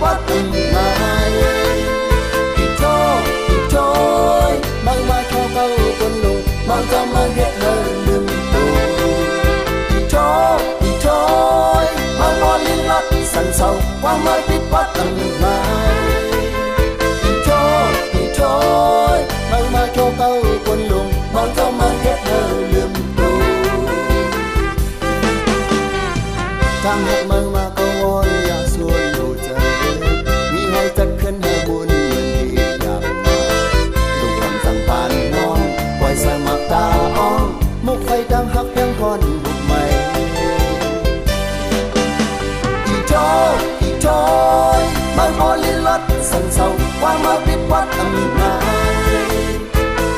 วัดตึงไงอีโชยบางมาชอเก้าคนลงบางจะมาเฮ็ดเธอลืมตัวอีโชยบางนอนลิ้นลัดสั่นเศร้าความไม่ปิดวัดตึงไงอีโชยบางมาชอเก้าคนลงบางจะมาเฮ็ดเธอลืมตัวทางเฮ็ดเมืองมาก็วอนอย่าส่วนดูใจมีให้จัดขึ้นให้บุญเหมือนที่อยากมาลูกคำสั่งผ่านน้องปล่อยสายมักตาอ้องมุกไฟดังหักเพียงพรบุกใหม่อีโชยบางพอลิ้นลัดสั่นเศร้าความมาปิดวัดอำนาจ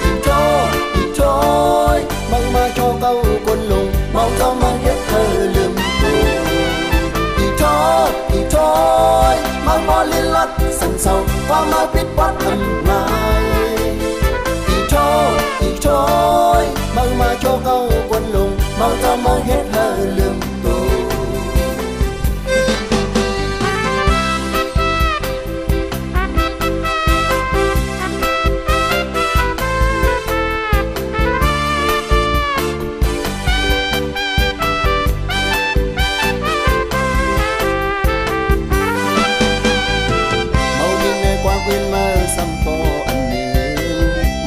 อีโชยบางมาโชว์เก้าคนลงมองเจ้ามาเฮ็ดเธอลืมอีโชยบางพอลิ้นลัดสั่นเศร้าความมาปิดวัดอำนาจอีโชยบางมาโชว์เก้าคนลงมองเจ้ามาเฮ็ดเธอลืม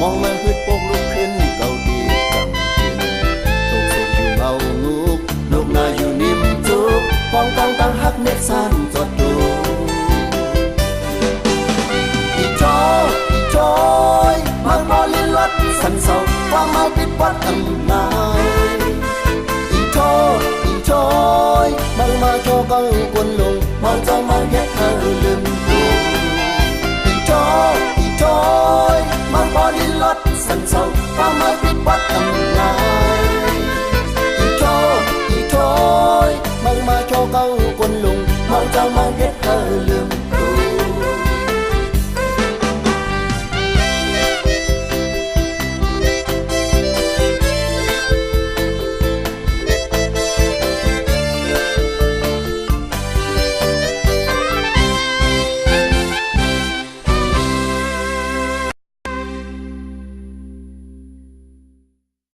มองมันพืชปกลุกขึ้นเก่าดีกำกินถูกสุขอยู่เมางูกลูกนาอยู่นิ่มจุกปองตังตังหักเม็ดสั้นจดดูอีโชยมันบอลินลัดสันเศร้าความเมาปิดวัดอำนาจอีโชยมันมาโชว์กังกวนลงมองเจ้ามาเฮ็ดเธอลืมตัวอีโชยมันบอลินลัดสั่นเศร้าความไม่ปิดวัดอำนาจอีโชยมันมาโชว์เก้าคนลงมองเจ้ามาเฮ็ดเธอลืม